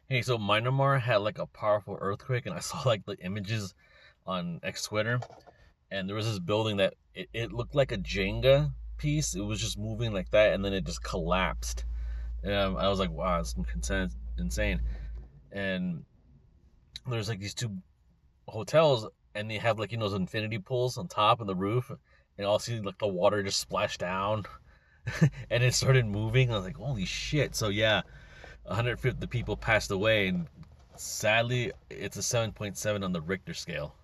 Hey, so Myanmar had like a powerful earthquake, and I saw like the images on X Twitter, and there was this building that it looked like a Jenga piece. It was just moving like that, and then it just collapsed. I was like, wow, it's insane. And there's like these two hotels, and they have like those infinity pools on top and the roof, and I'll see like the water just splash down, and it started moving. I was like, holy shit! So yeah, 150 people passed away, and sadly, it's a 7.7 on the Richter scale.